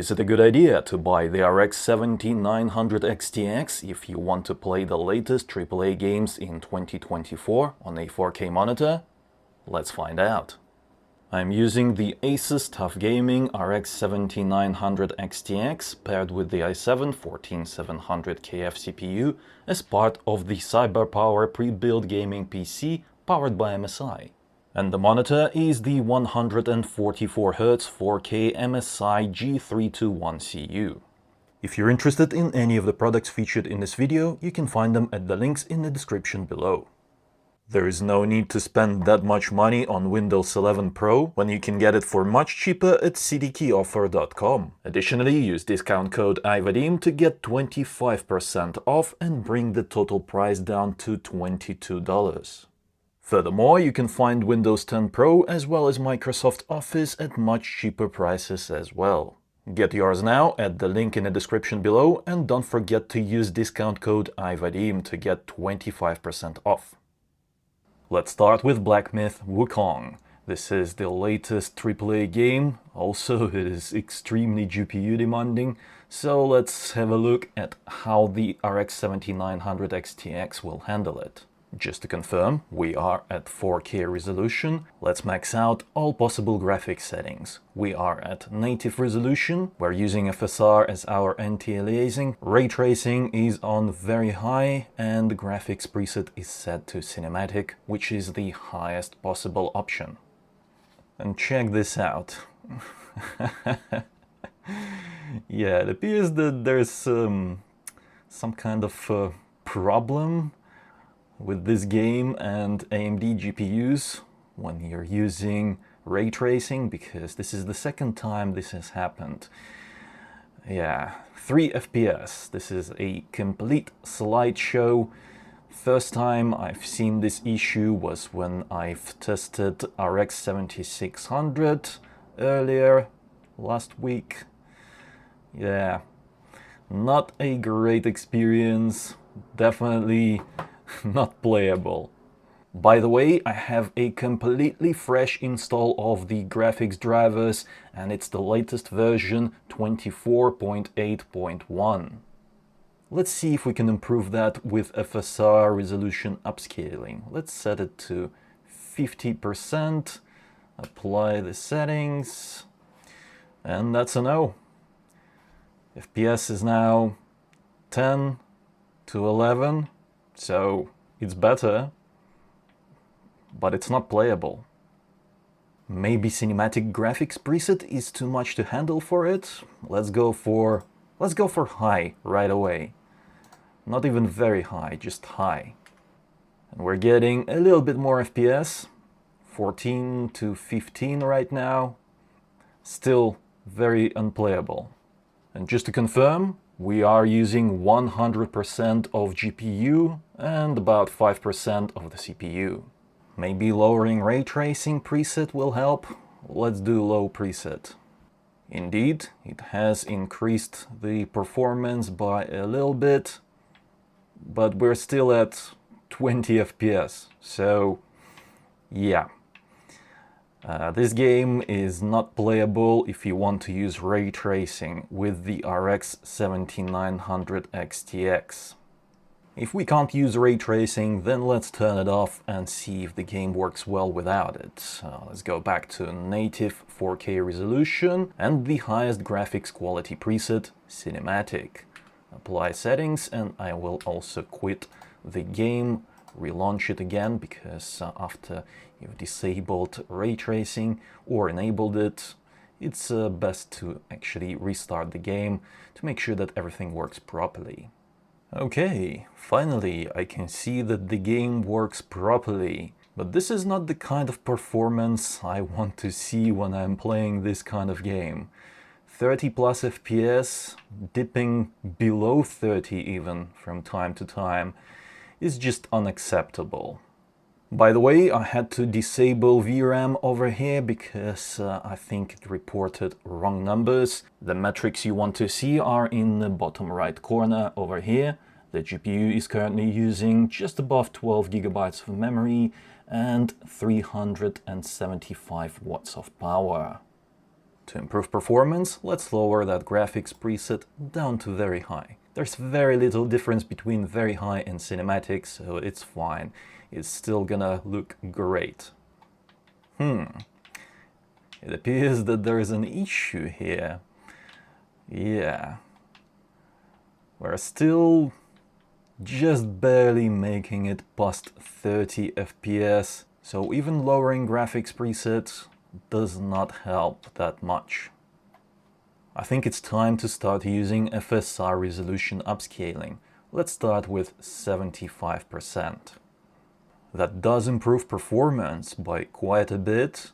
Is it a good idea to buy the RX 7900 XTX if you want to play the latest AAA games in 2024 on a 4K monitor? Let's find out. I'm using the Asus TUF Gaming RX 7900 XTX paired with the i7-14700KF CPU as part of the CyberPower pre-built gaming PC powered by MSI. And the monitor is the 144Hz 4K MSI G321CU. If you're interested in any of the products featured in this video, you can find them at the links in the description below. There is no need to spend that much money on Windows 11 Pro when you can get it for much cheaper at cdkeyoffer.com. Additionally, use discount code iVadim to get 25% off and bring the total price down to $22. Furthermore, you can find Windows 10 Pro as well as Microsoft Office at much cheaper prices as well. Get yours now at the link in the description below, and don't forget to use discount code iVadim to get 25% off. Let's start with Myth Wukong. This is the latest AAA game, also it is extremely GPU demanding, so let's have a look at how the RX 7900 XTX will handle it. Just to confirm, we are at 4K resolution. Let's max out all possible graphics settings. We are at native resolution, we're using FSR as our anti-aliasing, ray tracing is on very high, and the graphics preset is set to cinematic, which is the highest possible option. And check this out. Yeah, it appears that there's some kind of problem with this game and AMD GPUs when you're using ray tracing, because this is the second time this has happened. Yeah, 3 FPS. This is a complete slideshow. First time I've seen this issue was when I've tested RX 7600 earlier last week. Yeah, not a great experience. Definitely not playable. By the way, I have a completely fresh install of the graphics drivers, and it's the latest version 24.8.1. Let's see if we can improve that with FSR resolution upscaling. Let's set it to 50%, apply the settings, and that's a no. FPS is now 10 to 11. So it's better, but it's not playable. Maybe cinematic graphics preset is too much to handle for it. Let's go for high right away. Not even very high, just high. And we're getting a little bit more FPS, 14 to 15 right now. Still very unplayable. And just to confirm, we are using 100% of GPU and about 5% of the CPU. Maybe lowering ray tracing preset will help. Let's do low preset. Indeed, it has increased the performance by a little bit, but we're still at 20 FPS, so yeah. This game is not playable if you want to use ray tracing with the RX 7900 XTX. If we can't use ray tracing, then let's turn it off and see if the game works well without it. Let's go back to native 4K resolution and the highest graphics quality preset, cinematic. Apply settings, and I will also quit the game, relaunch it again, because after you've disabled ray tracing or enabled it, it's best to actually restart the game to make sure that everything works properly. Okay, finally I can see that the game works properly, but this is not the kind of performance I want to see when I'm playing this kind of game. 30 plus FPS, dipping below 30 even from time to time, is just unacceptable. By the way, I had to disable VRAM over here because I think it reported wrong numbers. The metrics you want to see are in the bottom right corner over here. The GPU is currently using just above 12 GB of memory and 375 watts of power. To improve performance, let's lower that graphics preset down to very high. There's very little difference between very high and cinematic, so it's fine. It's still gonna look great. It appears that there is an issue here. Yeah. We're still just barely making it past 30 FPS, so even lowering graphics presets does not help that much. I think it's time to start using FSR resolution upscaling. Let's start with 75%. That does improve performance by quite a bit,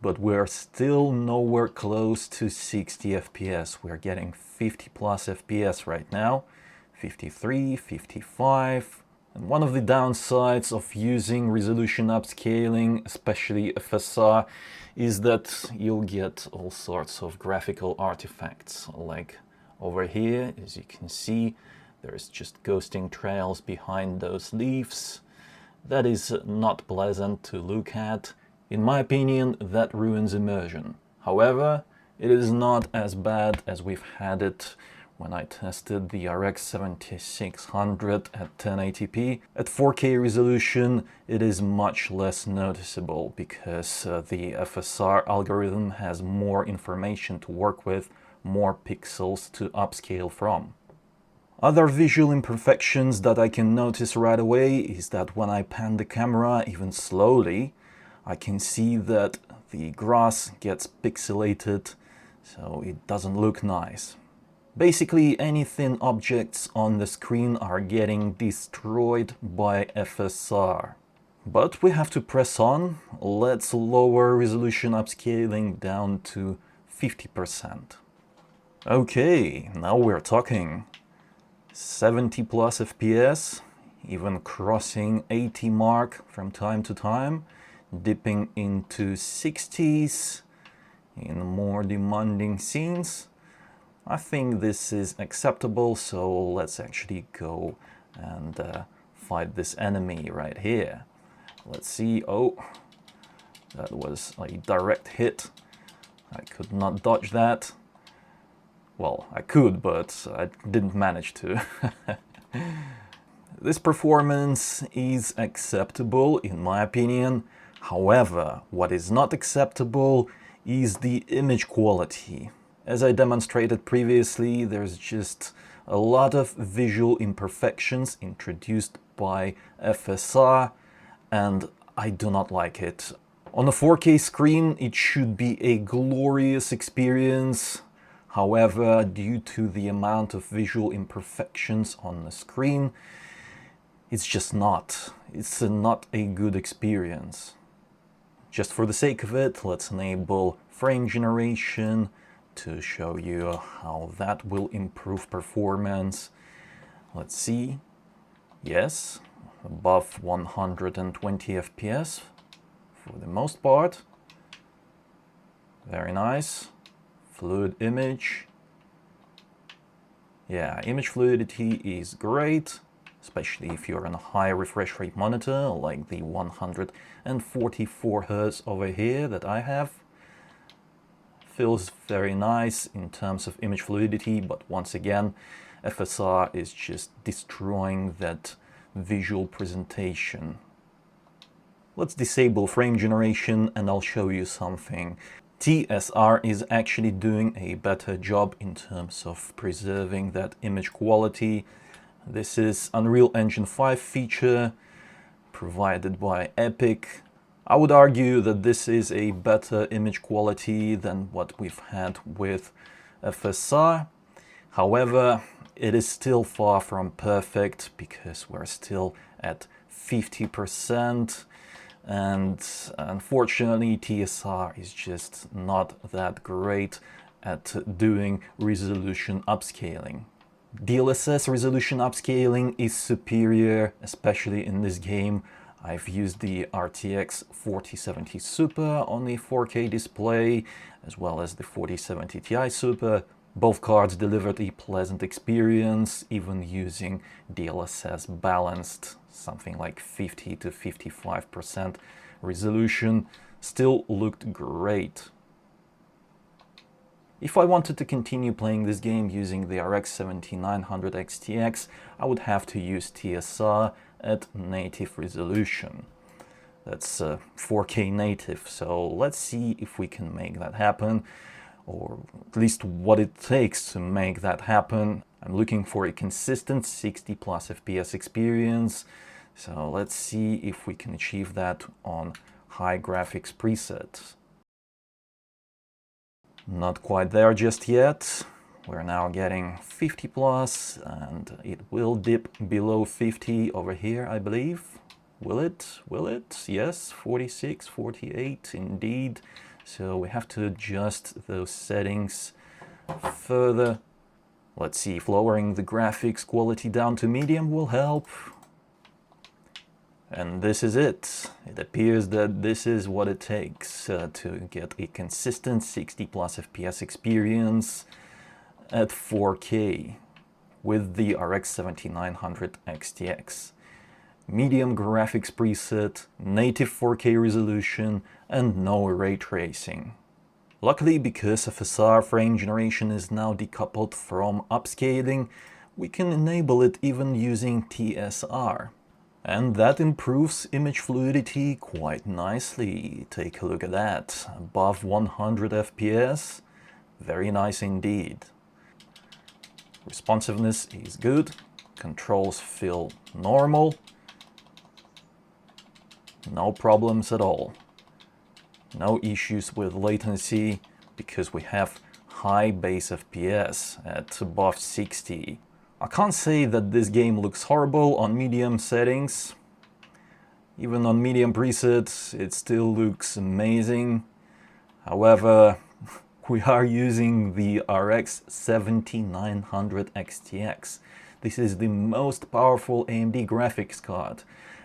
but we're still nowhere close to 60 FPS. We're getting 50 plus FPS right now, 53, 55. And one of the downsides of using resolution upscaling, especially FSR, is that you'll get all sorts of graphical artifacts. Like over here, as you can see, there's just ghosting trails behind those leaves. That is not pleasant to look at. In my opinion, that ruins immersion. However, it is not as bad as we've had it when I tested the RX 7600 at 1080p. At 4K resolution, it is much less noticeable because the FSR algorithm has more information to work with, more pixels to upscale from. Other visual imperfections that I can notice right away is that when I pan the camera even slowly, I can see that the grass gets pixelated, so it doesn't look nice. Basically, any thin objects on the screen are getting destroyed by FSR. But we have to press on. Let's lower resolution upscaling down to 50%. Okay, now we're talking. 70 plus FPS, even crossing 80 mark from time to time, dipping into 60s in more demanding scenes. I think this is acceptable, so let's actually go and fight this enemy right here. Let's see. Oh, that was a direct hit. I could not dodge that. Well, I could, but I didn't manage to. This performance is acceptable in my opinion. However, what is not acceptable is the image quality. As I demonstrated previously, there's just a lot of visual imperfections introduced by FSR, and I do not like it. On a 4K screen, it should be a glorious experience. However, due to the amount of visual imperfections on the screen, it's just not. It's not a good experience. Just for the sake of it, let's enable frame generation to show you how that will improve performance. Let's see. Yes, above 120 FPS for the most part. Very nice. Fluid image. Yeah, image fluidity is great, especially if you're on a high refresh rate monitor like the 144 Hz over here that I have. Feels very nice in terms of image fluidity, but once again, FSR is just destroying that visual presentation. Let's disable frame generation and I'll show you something. TSR is actually doing a better job in terms of preserving that image quality. This is Unreal Engine 5 feature provided by Epic. I would argue that this is a better image quality than what we've had with FSR. However, it is still far from perfect because we're still at 50%. And unfortunately, TSR is just not that great at doing resolution upscaling. DLSS resolution upscaling is superior, especially in this game. I've used the RTX 4070 Super on the 4K display, as well as the 4070 Ti Super. Both cards delivered a pleasant experience, even using DLSS balanced, something like 50 to 55% resolution, still looked great. If I wanted to continue playing this game using the RX 7900 XTX, I would have to use TSR at native resolution. That's 4K native, so let's see if we can make that happen, or at least what it takes to make that happen. I'm looking for a consistent 60 plus FPS experience, so let's see if we can achieve that on high graphics preset. Not quite there just yet. We're now getting 50 plus, and it will dip below 50 over here, I believe. Will it? Will it? Yes, 46, 48, indeed. So we have to adjust those settings further. Let's see if lowering the graphics quality down to medium will help. And this is it. It appears that this is what it takes to get a consistent 60 plus FPS experience at 4K with the RX 7900 XTX. Medium graphics preset, native 4K resolution, and no ray tracing. Luckily, because FSR frame generation is now decoupled from upscaling, we can enable it even using TSR. And that improves image fluidity quite nicely. Take a look at that. Above 100 FPS. Very nice indeed. Responsiveness is good. Controls feel normal. No problems at all. No issues with latency because we have high base FPS at above 60. I can't say that this game looks horrible on medium settings. Even on medium presets, it still looks amazing. However, we are using the RX 7900 XTX. This is the most powerful AMD graphics card,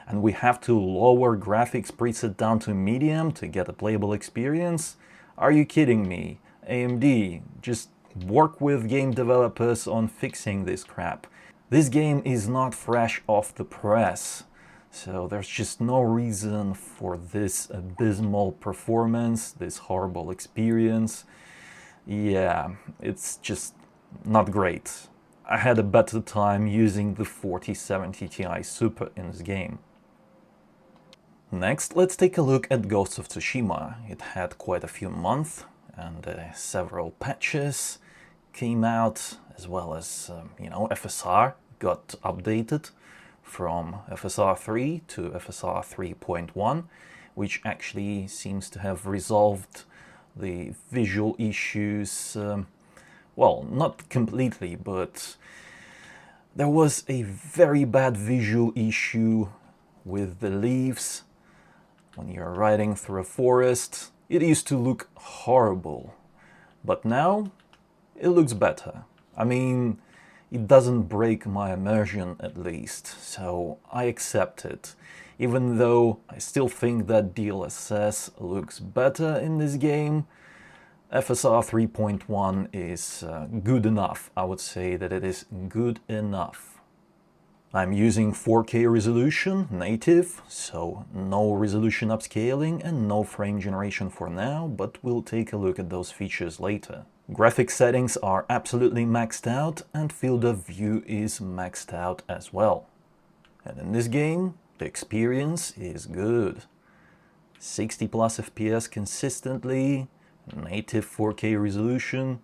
and we have to lower graphics preset down to medium to get a playable experience? Are you kidding me? AMD, just work with game developers on fixing this crap. This game is not fresh off the press, so there's just no reason for this abysmal performance, this horrible experience. Yeah, it's just not great. I had a better time using the 4070 Ti Super in this game. Next, let's take a look at Ghost of Tsushima. It had quite a few months and several patches came out, as well as, FSR got updated from FSR 3 to FSR 3.1, which actually seems to have resolved the visual issues, well, not completely, but there was a very bad visual issue with the leaves when you're riding through a forest. It used to look horrible, but now it looks better. I mean, it doesn't break my immersion at least, so I accept it. Even though I still think that DLSS looks better in this game, FSR 3.1 is good enough. I would say that it is good enough. I'm using 4K resolution, native, so no resolution upscaling and no frame generation for now, but we'll take a look at those features later. Graphics settings are absolutely maxed out, and field of view is maxed out as well. And in this game, the experience is good. 60 plus FPS consistently, native 4K resolution.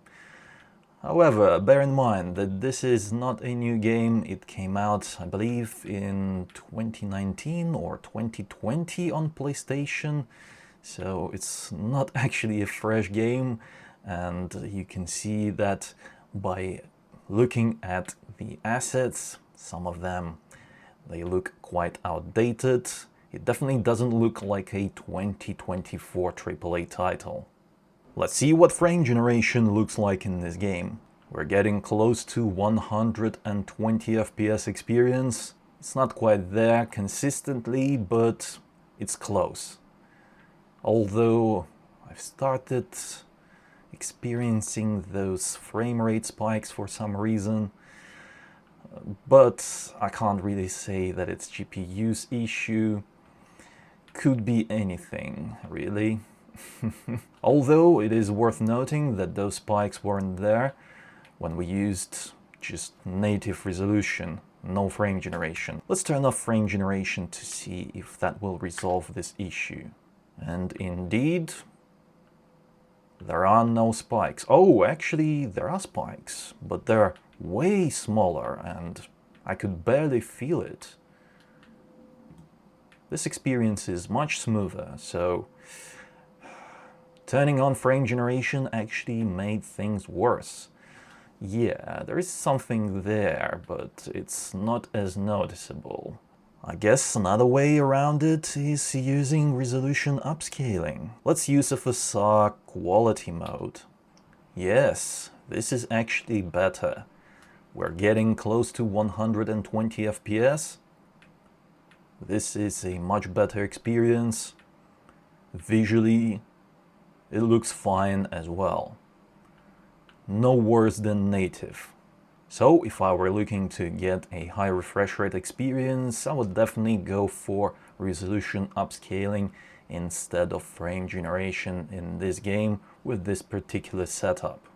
However, bear in mind that this is not a new game. It came out, I believe, in 2019 or 2020 on PlayStation, so it's not actually a fresh game. And you can see that by looking at the assets. Some of them, they look quite outdated. It definitely doesn't look like a 2024 AAA title. Let's see what frame generation looks like in this game. We're getting close to 120 FPS experience. It's not quite there consistently, but it's close. Although I've started experiencing those frame rate spikes for some reason, but I can't really say that it's GPU's issue. Could be anything, really. Although it is worth noting that those spikes weren't there when we used just native resolution, no frame generation. Let's turn off frame generation to see if that will resolve this issue. And indeed, there are no spikes. Oh, actually there are spikes, but they're way smaller and I could barely feel it. This experience is much smoother, so turning on frame generation actually made things worse. Yeah, there is something there, but it's not as noticeable. I guess another way around it is using resolution upscaling. Let's use FSR quality mode. Yes, this is actually better. We're getting close to 120 FPS. This is a much better experience. Visually, it looks fine as well. No worse than native. So if I were looking to get a high refresh rate experience, I would definitely go for resolution upscaling instead of frame generation in this game with this particular setup.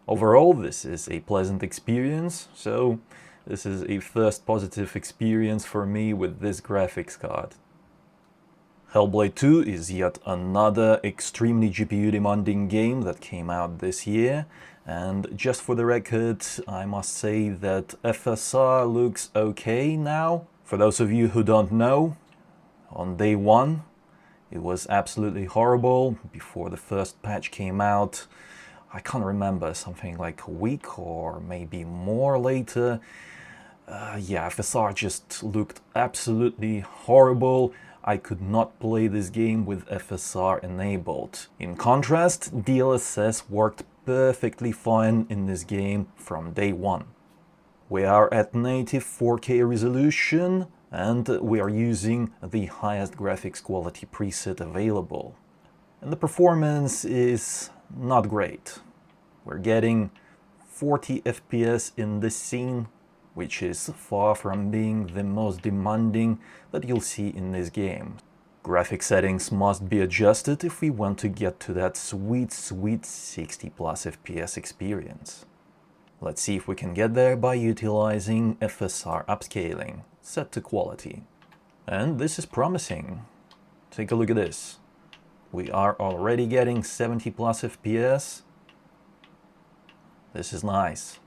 Overall, this is a pleasant experience, so this is a first positive experience for me with this graphics card. Hellblade 2 is yet another extremely GPU demanding game that came out this year, and just for the record, I must say that FSR looks okay now. For those of you who don't know, on day one it was absolutely horrible. Before the first patch came out, I can't remember, something like a week or maybe more later, yeah, FSR just looked absolutely horrible. I could not play this game with FSR enabled. In contrast, DLSS worked perfectly fine in this game from day one. We are at native 4K resolution and we are using the highest graphics quality preset available. And the performance is not great. We're getting 40 FPS in this scene, which is far from being the most demanding that you'll see in this game. Graphic settings must be adjusted if we want to get to that sweet 60 plus FPS experience. Let's see if we can get there by utilizing FSR upscaling, set to quality. And this is promising. Take a look at this. We are already getting 70 plus FPS. This is nice.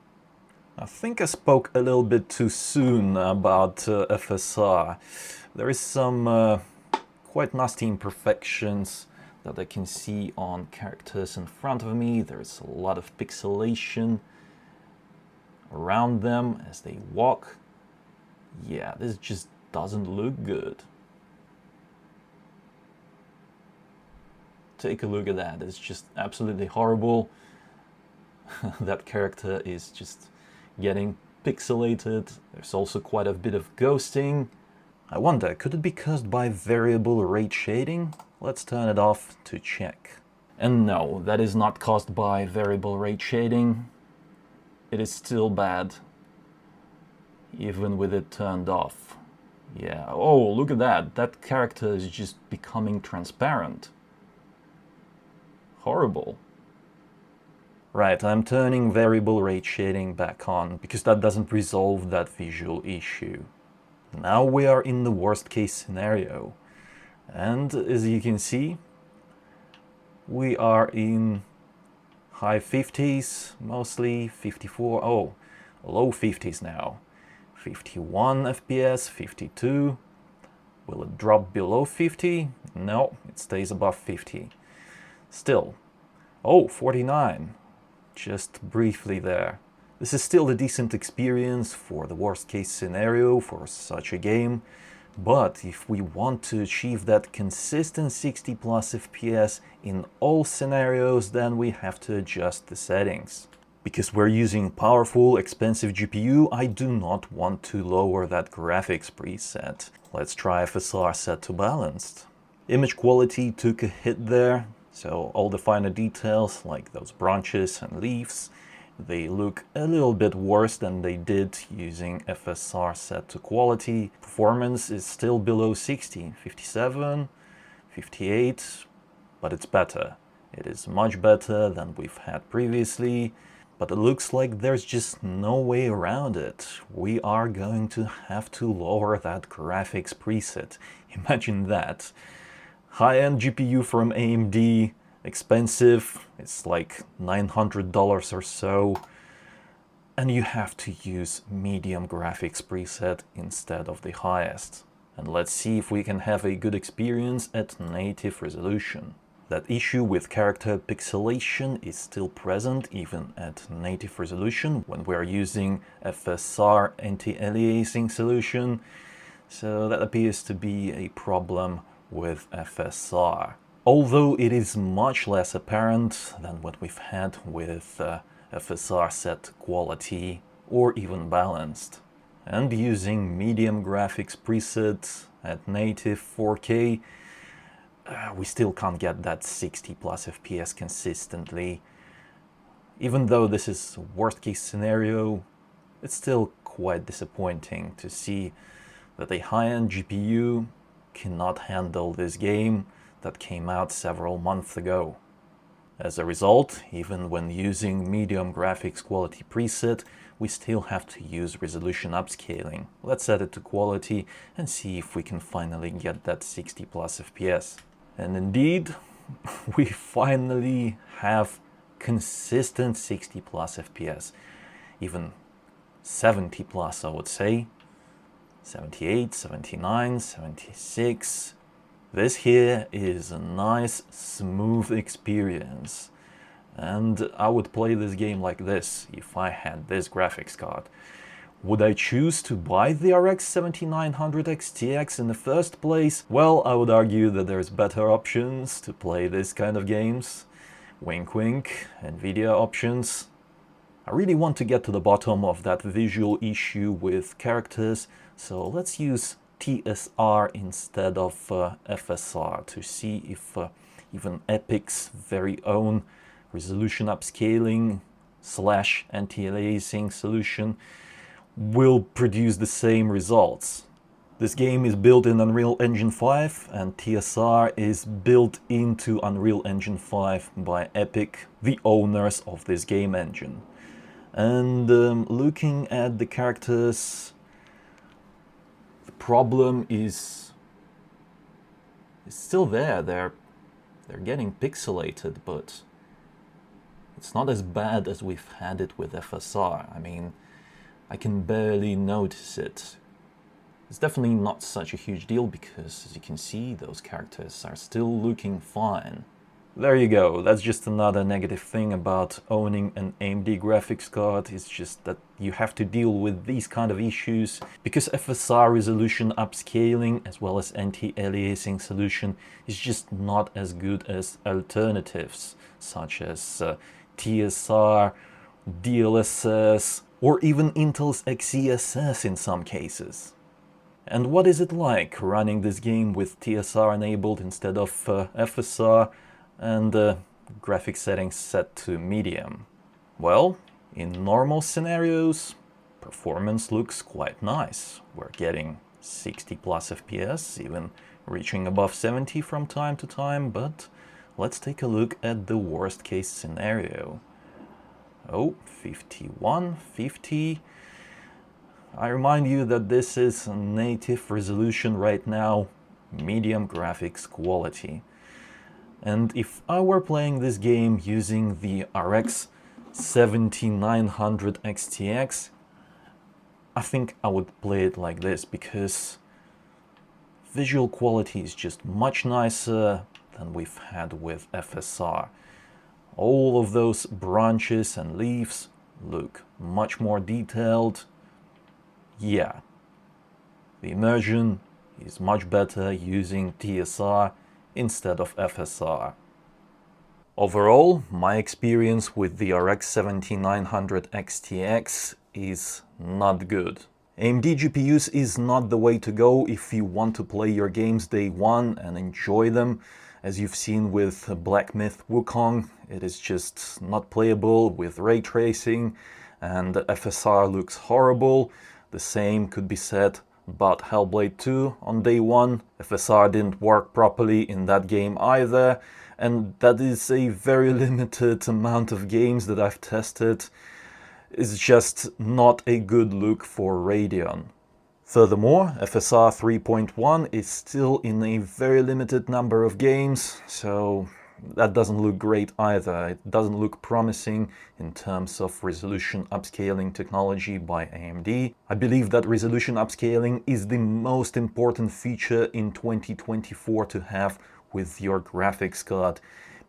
I think I spoke a little bit too soon about FSR. There is some quite nasty imperfections that I can see on characters in front of me. There's a lot of pixelation around them as they walk. Yeah, this just doesn't look good. Take a look at that. It's just absolutely horrible. That character is just getting pixelated. There's also quite a bit of ghosting. I wonder, could it be caused by variable rate shading? Let's turn it off to check. And no, that is not caused by variable rate shading. It is still bad, even with it turned off. Yeah, oh, look at that. That character is just becoming transparent. Horrible. Right, I'm turning variable rate shading back on, because that doesn't resolve that visual issue. Now we are in the worst case scenario. And as you can see, we are in high 50s, mostly 54, oh, low 50s now. 51 FPS, 52. Will it drop below 50? No, it stays above 50. Still, oh, 49. Just briefly there. This is still a decent experience for the worst case scenario for such a game, but if we want to achieve that consistent 60 plus FPS in all scenarios, then we have to adjust the settings. Because we're using powerful, expensive GPU, I do not want to lower that graphics preset. Let's try FSR set to balanced. Image quality took a hit there. So all the finer details, like those branches and leaves, they look a little bit worse than they did using FSR set to quality. Performance is still below 60, 57, 58. but it's better. It is much better than we've had previously, but it looks like there's just no way around it. We are going to have to lower that graphics preset. Imagine that. High-end GPU from AMD, expensive, it's like $900 or so, and you have to use medium graphics preset instead of the highest. And let's see if we can have a good experience at native resolution. That issue with character pixelation is still present even at native resolution when we're using FSR anti-aliasing solution, so that appears to be a problem with FSR. Although it is much less apparent than what we've had with FSR set quality or even balanced. And using medium graphics preset at native 4K, we still can't get that 60 plus FPS consistently. Even though this is worst case scenario, it's still quite disappointing to see that a high-end GPU cannot handle this game that came out several months ago. As a result, even when using medium graphics quality preset, we still have to use resolution upscaling. Let's set it to quality and see if we can finally get that 60 plus FPS. And indeed, we finally have consistent 60 plus FPS, even 70 plus, I would say, 78, 79, 76. This here is a nice, smooth experience. And I would play this game like this if I had this graphics card. Would I choose to buy the RX 7900 XTX in the first place? Well, I would argue that there's better options to play this kind of games. Wink wink, Nvidia options. I really want to get to the bottom of that visual issue with characters, so let's use TSR instead of FSR to see if even Epic's very own resolution upscaling / anti-aliasing solution will produce the same results. This game is built in Unreal Engine 5 and TSR is built into Unreal Engine 5 by Epic, the owners of this game engine. And looking at the characters, the problem is still there. They're getting pixelated, but it's not as bad as we've had it with FSR. I mean, I can barely notice it. It's definitely not such a huge deal because, as you can see, those characters are still looking fine. There you go, that's just another negative thing about owning an AMD graphics card. It's just that you have to deal with these kind of issues because FSR resolution upscaling as well as anti-aliasing solution is just not as good as alternatives such as TSR, DLSS, or even Intel's XeSS in some cases. And what is it like running this game with TSR enabled instead of FSR and graphics settings set to medium? Well, in normal scenarios, performance looks quite nice. We're getting 60 plus FPS, even reaching above 70 from time to time, but let's take a look at the worst case scenario. Oh, 51, 50. I remind you that this is native resolution right now, medium graphics quality. And if I were playing this game using the RX 7900 XTX, I think I would play it like this because visual quality is just much nicer than we've had with FSR. All of those branches and leaves look much more detailed. Yeah, the immersion is much better using TSR instead of FSR. Overall, my experience with the RX 7900 XTX is not good. AMD GPUs is not the way to go if you want to play your games day one and enjoy them. As you've seen with Black Myth Wukong, it is just not playable with ray tracing and FSR looks horrible. The same could be said about Hellblade 2 on day one. FSR didn't work properly in that game either, and that is a very limited amount of games that I've tested. It's just not a good look for Radeon. Furthermore, FSR 3.1 is still in a very limited number of games, so that doesn't look great either. It doesn't look promising in terms of resolution upscaling technology by AMD. I believe that resolution upscaling is the most important feature in 2024 to have with your graphics card,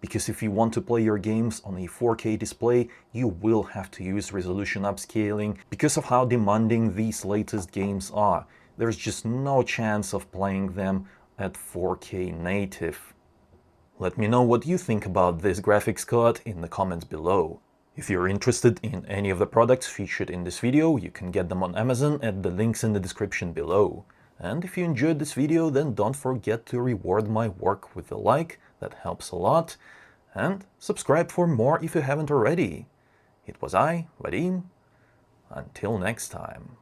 because if you want to play your games on a 4K display, you will have to use resolution upscaling because of how demanding these latest games are. There's just no chance of playing them at 4K native. Let me know what you think about this graphics card in the comments below. If you're interested in any of the products featured in this video, you can get them on Amazon at the links in the description below. And if you enjoyed this video, then don't forget to reward my work with a like, that helps a lot, and subscribe for more if you haven't already. It was I, Vadim. Until next time.